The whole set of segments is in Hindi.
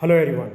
Hello everyone,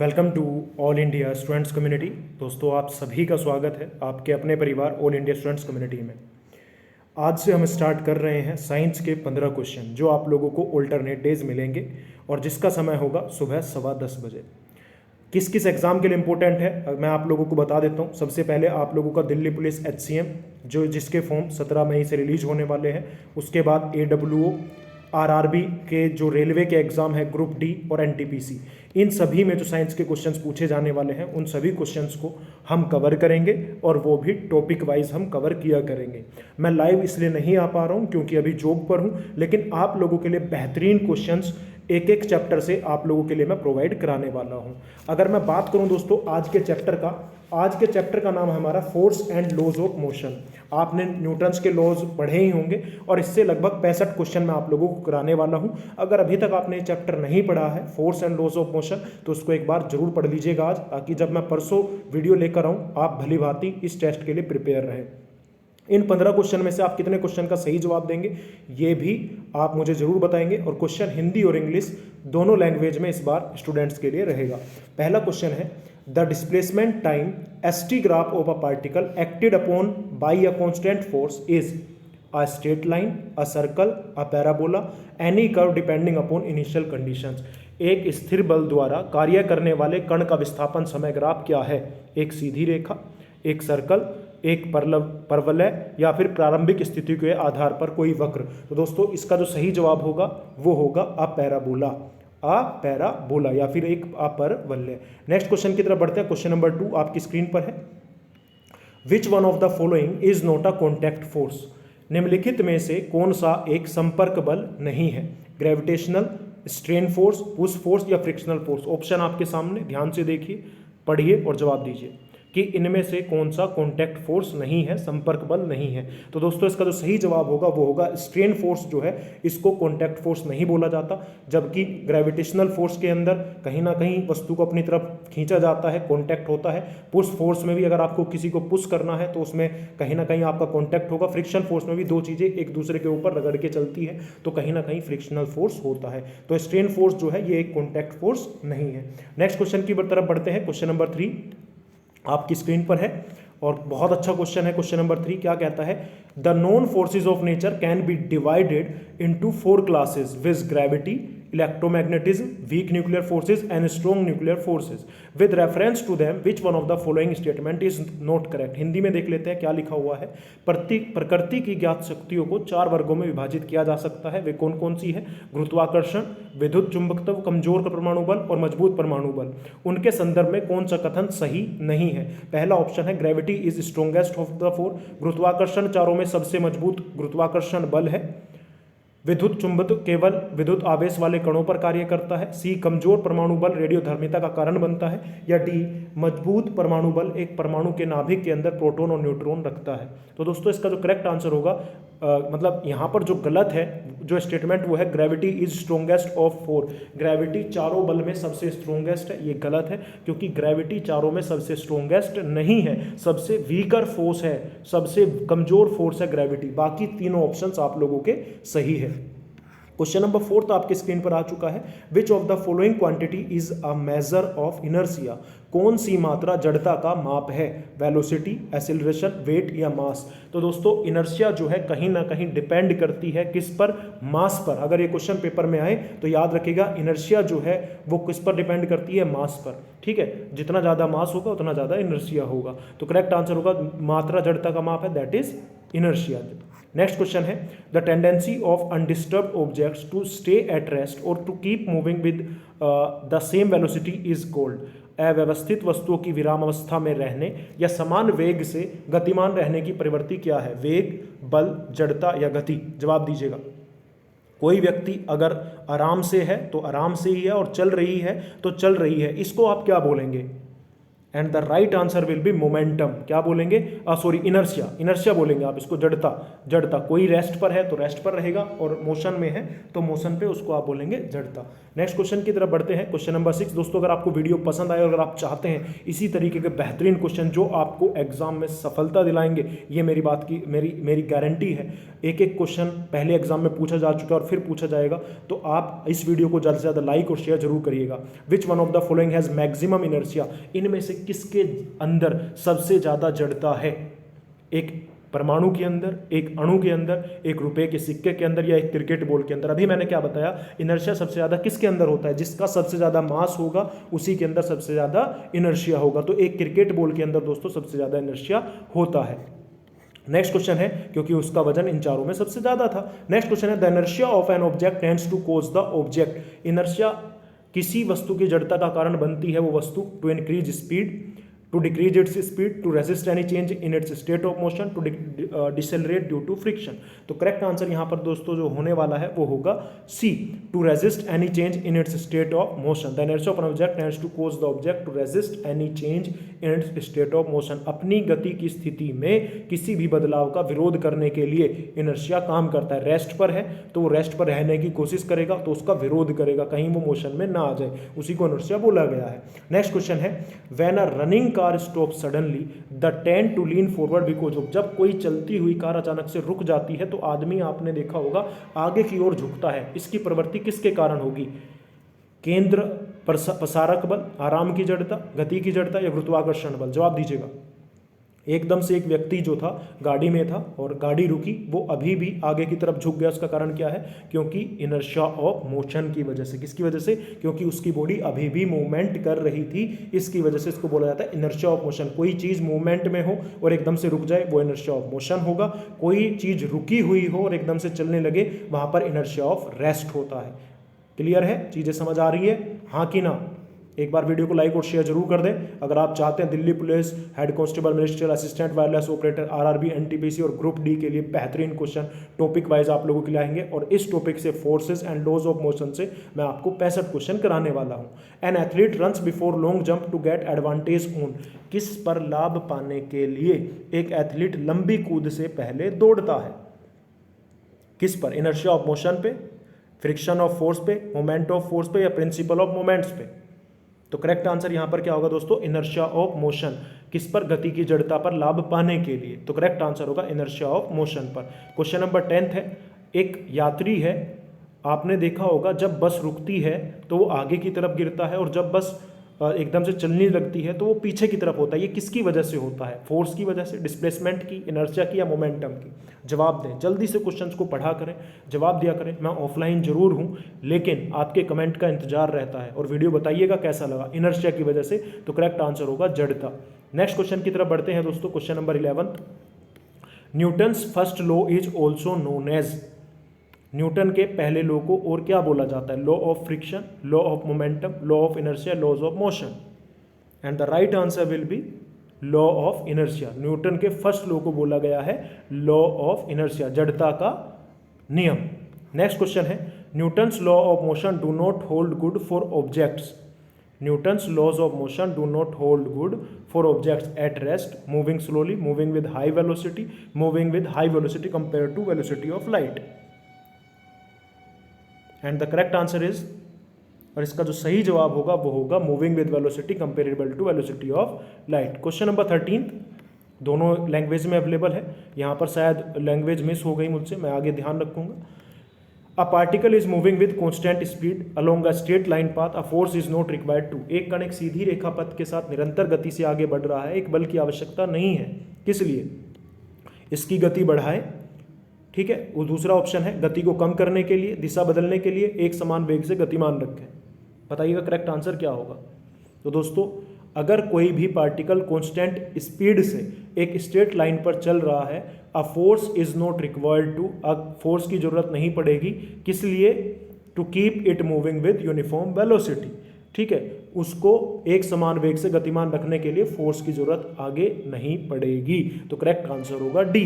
welcome to all India students community. दोस्तों, आप सभी का स्वागत है आपके अपने परिवार ऑल इंडिया स्टूडेंट्स कम्युनिटी में। आज से हम स्टार्ट कर रहे हैं साइंस के 15 क्वेश्चन जो आप लोगों को अल्टरनेट डेज मिलेंगे और जिसका समय होगा सुबह 10:15 बजे। किस किस एग्ज़ाम के लिए इंपॉर्टेंट है मैं आप लोगों को बता देता हूँ। सबसे पहले आप लोगों का दिल्ली पुलिस HCM जिसके फॉर्म 17 मई से रिलीज होने वाले हैं। उसके बाद AWO, RRB के जो रेलवे के एग्ज़ाम है ग्रुप D और NTPC, इन सभी में जो साइंस के क्वेश्चंस पूछे जाने वाले हैं उन सभी क्वेश्चंस को हम कवर करेंगे और वो भी टॉपिक वाइज हम कवर किया करेंगे। मैं लाइव इसलिए नहीं आ पा रहा हूँ क्योंकि अभी जॉब पर हूँ, लेकिन आप लोगों के लिए बेहतरीन क्वेश्चंस एक एक चैप्टर से आप लोगों के लिए मैं प्रोवाइड कराने वाला हूं। अगर मैं बात करूं दोस्तों आज के चैप्टर का नाम है हमारा force and laws of motion. आपने न्यूटन्स के लॉज पढ़े ही होंगे और इससे लगभग 65 क्वेश्चन मैं आप लोगों को कराने वाला हूं। अगर अभी तक आपने ये चैप्टर नहीं पढ़ा है force and laws of motion तो उसको एक बार जरूर पढ़ लीजिएगा आज, ताकि जब मैं परसों वीडियो लेकर आऊँ आप भली भांति इस टेस्ट के लिए प्रिपेयर रहें। इन 15 क्वेश्चन में से आप कितने क्वेश्चन का सही जवाब देंगे ये भी आप मुझे जरूर बताएंगे, और क्वेश्चन हिंदी और इंग्लिश दोनों लैंग्वेज में इस बार स्टूडेंट्स के लिए रहेगा। पहला क्वेश्चन है the displacement time ST graph of a particle acted upon by a constant force is a straight line, a circle, a parabola, any curve depending upon initial conditions. एक स्थिर बल द्वारा कार्य करने वाले कण का विस्थापन समय ग्राफ क्या है? एक सीधी रेखा, एक सर्कल, एक परवलय, या फिर प्रारंभिक स्थिति के आधार पर कोई वक्र। तो दोस्तों इसका जो सही जवाब होगा वो होगा पैराबोला या फिर एक अपरवलय। नेक्स्ट क्वेश्चन की तरफ बढ़ते हैं। क्वेश्चन नंबर 2 आपकी स्क्रीन पर है। विच one of the following is not a contact force? निम्नलिखित में से कौन सा एक संपर्क बल नहीं है? Gravitational, strain force, push force या फ्रिक्शनल फोर्स? ऑप्शन आपके सामने, ध्यान से देखिए, पढ़िए और जवाब दीजिए कि इनमें से कौन सा कॉन्टैक्ट फोर्स नहीं है, संपर्क बल नहीं है। तो दोस्तों इसका जो सही जवाब होगा वो होगा स्ट्रेन फोर्स। जो है इसको कॉन्टैक्ट फोर्स नहीं बोला जाता, जबकि ग्रेविटेशनल फोर्स के अंदर कहीं ना कहीं वस्तु को अपनी तरफ खींचा जाता है, कॉन्टैक्ट होता है। पुश फोर्स में भी अगर आपको किसी को पुश करना है तो उसमें कहीं ना कहीं आपका कॉन्टैक्ट होगा। फ्रिक्शन फोर्स में भी दो चीज़ें एक दूसरे के ऊपर रगड़ के चलती है तो कहीं ना कहीं फ्रिक्शनल फोर्स होता है। तो स्ट्रेन फोर्स जो है ये एक कॉन्टैक्ट फोर्स नहीं है। नेक्स्ट क्वेश्चन की तरफ बढ़ते हैं। क्वेश्चन नंबर 3 आपकी स्क्रीन पर है और बहुत अच्छा क्वेश्चन है। क्वेश्चन नंबर 3 क्या कहता है? The known forces of nature can be divided into 4 classes viz gravity, electromagnetism, weak nuclear forces and strong nuclear forces. With reference to them which one of the following statement is not correct? Hindi में देख लेते हैं क्या लिखा हुआ है। प्रकृति की ज्ञात शक्तियों को 4 वर्गों में विभाजित किया जा सकता है। वे कौन कौन सी है? गुरुत्वाकर्षण, विद्युत चुंबकत्व, कमजोर परमाणु बल और मजबूत परमाणु बल। उनके संदर्भ में कौन सा कथन सही नहीं है? पहला ऑप्शन है gravity is strongest of the 4। गुरुत्वाकर्षण चारों में सबसे मजबूत गुरुत्वाकर्षण बल है। विद्युत चुंबकत्व केवल विद्युत आवेश वाले कणों पर कार्य करता है। C कमजोर परमाणु बल रेडियोधर्मिता का कारण बनता है। या D मजबूत परमाणु बल एक परमाणु के नाभिक के अंदर प्रोटॉन और न्यूट्रॉन रखता है। तो दोस्तों इसका जो करेक्ट आंसर होगा मतलब यहाँ पर जो गलत है जो स्टेटमेंट वो है gravity is strongest of 4। Gravity चारों बल में सबसे स्ट्रॉन्गेस्ट है, ये गलत है क्योंकि ग्रेविटी चारों में सबसे स्ट्रॉन्गेस्ट नहीं है, सबसे वीकर फोर्स है, सबसे कमजोर फोर्स है ग्रेविटी। बाकी तीनों ऑप्शंस आप लोगों के सही है। क्वेश्चन नंबर 4 तो आपके स्क्रीन पर आ चुका है। Which of the following quantity is a measure of inertia? कौन सी मात्रा जड़ता का माप है? वेलोसिटी, एक्सेलरेशन, वेट या मास? तो दोस्तों इनर्शिया जो है कहीं ना कहीं डिपेंड करती है किस पर? मास पर। अगर ये क्वेश्चन पेपर में आए तो याद रखिएगा इनर्शिया जो है वो किस पर डिपेंड करती है? मास पर। ठीक है, जितना ज़्यादा मास होगा उतना ज़्यादा इनर्शिया होगा। तो करेक्ट आंसर होगा मात्रा जड़ता का माप है, that is inertia. Next question है the tendency of undisturbed objects to stay at rest और to keep moving with the same velocity is called. अव्यवस्थित वस्तुओं की विराम अवस्था में रहने या समान वेग से गतिमान रहने की प्रवृत्ति क्या है? वेग, बल, जड़ता या गति? जवाब दीजिएगा। कोई व्यक्ति अगर आराम से है तो आराम से ही है और चल रही है तो चल रही है, इसको आप क्या बोलेंगे? And the right answer will B momentum. क्या बोलेंगे? Sorry, inertia. इनर्शिया बोलेंगे आप इसको, जड़ता। जड़ता, कोई रेस्ट पर है तो रेस्ट पर रहेगा, और मोशन में है तो मोशन पे, उसको आप बोलेंगे जड़ता। नेक्स्ट क्वेश्चन की तरफ बढ़ते हैं, क्वेश्चन नंबर 6। दोस्तों अगर आपको वीडियो पसंद आए और अगर आप चाहते हैं इसी तरीके के बेहतरीन क्वेश्चन जो आपको एग्जाम में सफलता दिलाएंगे, ये मेरी बात की मेरी गारंटी है। एक एक क्वेश्चन पहले एग्जाम में पूछा जा चुका है और फिर पूछा जाएगा, तो आप इस वीडियो को ज़्यादा से ज़्यादा लाइक और शेयर जरूर करिएगा। विच one of the following has maximum inertia? इनमें से किसके अंदर सबसे ज़्यादा जड़ता है? एक परमाणु के अंदर, एक अणु के अंदर, एक रुपए के सिक्के के अंदर, या एक क्रिकेट बॉल के अंदर? अभी मैंने क्या बताया, इनर्शिया सबसे ज़्यादा किसके अंदर होता है? जिसका सबसे ज़्यादा मास होगा उसी के अंदर सबसे ज़्यादा इनर्शिया होगा। तो एक क्रिकेट बॉल के अंदर दोस्तों सबसे ज़्यादा इनर्शिया होता है। नेक्स्ट क्वेश्चन है, क्योंकि उसका वजन इन चारों में सबसे ज़्यादा था। नेक्स्ट क्वेश्चन है, the inertia of an object tends to cause the object. Inertia किसी वस्तु की जड़ता का कारण बनती है वो वस्तु to increase speed, to decrease its speed, to resist any change in its state of motion, to decelerate due to friction। तो करेक्ट आंसर यहाँ पर दोस्तों जो होने वाला है वो होगा C, to resist any change in its state of motion. The inertia of an object tends to cause the object to resist any change in its state of motion. अपनी गति की स्थिति में किसी भी बदलाव का विरोध करने के लिए इनर्शिया काम करता है। रेस्ट पर है तो वो रेस्ट पर रहने की कोशिश करेगा, तो उसका विरोध करेगा, कहीं वो मोशन में ना आ जाए, उसी को इनर्शिया बोला गया है। नेक्स्ट क्वेश्चन है, when a running car stop suddenly the tend to lean forward because of. जब कोई चलती हुई कार अचानक से रुक जाती है तो आदमी, आपने देखा होगा, आगे की ओर झुकता है। इसकी प्रवृत्ति किसके कारण होगी? केंद्र प्रसारक बल, आराम की जड़ता, गति की जड़ता, या गुरुत्वाकर्षण बल? जवाब दीजिएगा। एकदम से एक व्यक्ति जो था गाड़ी में था और गाड़ी रुकी, वो अभी भी आगे की तरफ झुक गया। उसका कारण क्या है? क्योंकि इनर्शिया ऑफ मोशन की वजह से। किसकी वजह से? क्योंकि उसकी बॉडी अभी भी मूवमेंट कर रही थी, इसकी वजह से इसको बोला जाता है इनर्शिया ऑफ मोशन। कोई चीज़ मूवमेंट में हो और एकदम से रुक जाए वो इनर्शिया ऑफ मोशन होगा। कोई चीज़ रुकी हुई हो और एकदम से चलने लगे, वहाँ पर इनर्शिया ऑफ रेस्ट होता है। क्लियर है? चीज़ें समझ आ रही है, हाँ कि ना? एक बार वीडियो को लाइक और शेयर जरूर कर दें। अगर आप चाहते हैं Delhi police, head constable, ministerial assistant, wireless operator, RRB, NTPC और ग्रुप डी के लिए बेहतरीन क्वेश्चन टॉपिक वाइज आप लोगों के लिए आएंगे, और इस टॉपिक से forces and laws of motion से मैं आपको 65 क्वेश्चन कराने वाला हूं। An athlete runs before long jump to get advantage on. किस पर लाभ पाने के लिए एक एथलीट लंबी कूद से पहले दौड़ता है? किस पर? इनर्शिया ऑफ मोशन पे, फ्रिक्शन ऑफ फोर्स पे, मोमेंट ऑफ फोर्स पे, या प्रिंसिपल ऑफ मोमेंट्स पे? तो करेक्ट आंसर यहां पर क्या होगा दोस्तों? Inertia of motion. किस पर? गति की जड़ता पर लाभ पाने के लिए। तो करेक्ट आंसर होगा इनर्शिया ऑफ मोशन पर। क्वेश्चन नंबर 10 है, एक यात्री है, आपने देखा होगा जब बस रुकती है तो वो आगे की तरफ गिरता है, और जब बस एकदम से चलने लगती है तो वो पीछे की तरफ होता है। ये किसकी वजह से होता है? फोर्स की वजह से, डिस्प्लेसमेंट की, इनर्शिया की, या मोमेंटम की? जवाब दें, जल्दी से क्वेश्चंस को पढ़ा करें, जवाब दिया करें। मैं ऑफलाइन जरूर हूं, लेकिन आपके कमेंट का इंतजार रहता है, और वीडियो बताइएगा कैसा लगा। इनर्शिया की वजह से, तो करेक्ट आंसर होगा जड़ता। नेक्स्ट क्वेश्चन की तरफ बढ़ते हैं दोस्तों, question number 11। Newton's first law is also known as. Newton के पहले लॉ को और क्या बोला जाता है? Law of friction, law of momentum, law of inertia, laws of motion. And the right answer will be law of inertia. Newton के फर्स्ट लॉ को बोला गया है लॉ ऑफ इनर्शिया, जड़ता का नियम। नेक्स्ट क्वेश्चन है, Newton's law of motion do not hold good for objects. Newton's laws of motion do not hold good for objects at rest, moving slowly, moving with high velocity, moving with high velocity compare to velocity of light. And the correct answer is, और इसका जो सही जवाब होगा वो होगा moving with velocity comparable to velocity of light. Question number 13 दोनों लैंग्वेज में अवेलेबल है, यहाँ पर शायद लैंग्वेज मिस हो गई मुझसे, मैं आगे ध्यान रखूंगा। A particle is moving with constant speed along a straight line path, a force is not required to. एक कण एक सीधी रेखा पथ के साथ निरंतर गति से आगे बढ़ रहा है, एक बल की आवश्यकता नहीं है। किस लिए? इसकी गति बढ़ाए, ठीक है। वो दूसरा ऑप्शन है गति को कम करने के लिए, दिशा बदलने के लिए, एक समान वेग से गतिमान रखें। बताइएगा करेक्ट आंसर क्या होगा? तो दोस्तों अगर कोई भी पार्टिकल कांस्टेंट स्पीड से एक स्ट्रेट लाइन पर चल रहा है, a force is not required to, force की जरूरत नहीं पड़ेगी। किस लिए? To keep it moving with uniform velocity, ठीक है। उसको एक समान वेग से गतिमान रखने के लिए फोर्स की जरूरत आगे नहीं पड़ेगी। तो करेक्ट आंसर होगा डी।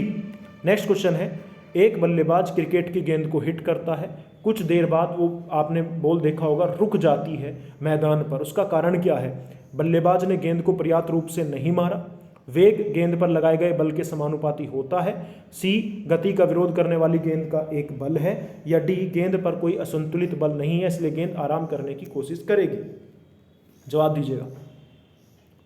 नेक्स्ट क्वेश्चन है, एक बल्लेबाज क्रिकेट की गेंद को हिट करता है, कुछ देर बाद वो, आपने बॉल देखा होगा, रुक जाती है मैदान पर। उसका कारण क्या है? बल्लेबाज ने गेंद को पर्याप्त रूप से नहीं मारा, वेग गेंद पर लगाए गए बल के समानुपाती होता है, सी गति का विरोध करने वाली गेंद का एक बल है, या डी गेंद पर कोई असंतुलित बल नहीं है इसलिए गेंद आराम करने की कोशिश करेगी। जवाब दीजिएगा।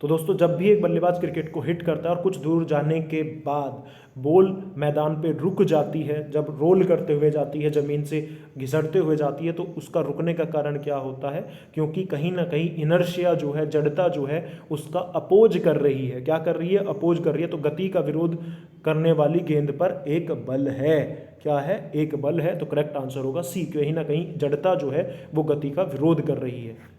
तो दोस्तों, जब भी एक बल्लेबाज क्रिकेट को हिट करता है और कुछ दूर जाने के बाद बॉल मैदान पे रुक जाती है, जब रोल करते हुए जाती है, ज़मीन से घिसटते हुए जाती है, तो उसका रुकने का कारण क्या होता है? क्योंकि कहीं ना कहीं इनर्शिया जो है, जड़ता जो है, उसका अपोज कर रही है। क्या कर रही है? अपोज कर रही है। तो गति का विरोध करने वाली गेंद पर एक बल है। क्या है? एक बल है। तो करेक्ट आंसर होगा सी, कहीं ना कहीं जड़ता जो है वो गति का विरोध कर रही है।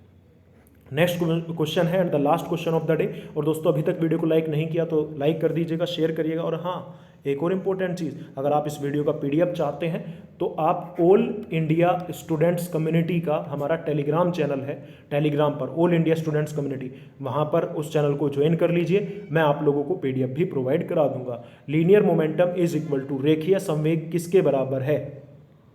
नेक्स्ट क्वेश्चन है and the last question of the day. और दोस्तों, अभी तक वीडियो को लाइक नहीं किया तो लाइक कर दीजिएगा, शेयर करिएगा। और हाँ, एक और इम्पोर्टेंट चीज़, अगर आप इस वीडियो का पीडीएफ चाहते हैं तो आप ऑल इंडिया स्टूडेंट्स कम्युनिटी का हमारा टेलीग्राम चैनल है, टेलीग्राम पर ऑल इंडिया स्टूडेंट्स कम्युनिटी, वहाँ पर उस चैनल को ज्वाइन कर लीजिए। मैं आप लोगों को पीडीएफ भी प्रोवाइड करा दूंगा। Linear momentum is equal to, रेखीय संवेग किसके बराबर है?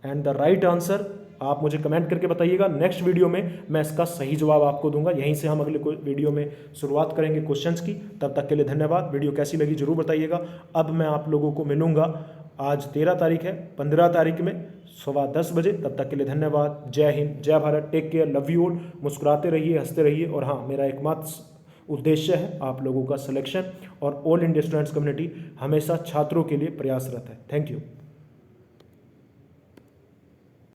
एंड द राइट आंसर आप मुझे कमेंट करके बताइएगा। नेक्स्ट वीडियो में मैं इसका सही जवाब आपको दूंगा। यहीं से हम अगले वीडियो में शुरुआत करेंगे क्वेश्चंस की। तब तक के लिए धन्यवाद। वीडियो कैसी लगी जरूर बताइएगा। अब मैं आप लोगों को मिलूंगा, आज 13 तारीख है, 15 तारीख में 10:15 बजे। तब तक के लिए धन्यवाद। जय हिंद, जय Bharat, take care, love you all. मुस्कुराते रहिए, हंसते रहिए। और हाँ, मेरा एकमात्र उद्देश्य है आप लोगों का सिलेक्शन, और ऑल इंडिया स्टूडेंट्स कम्युनिटी हमेशा छात्रों के लिए प्रयासरत है। Thank you.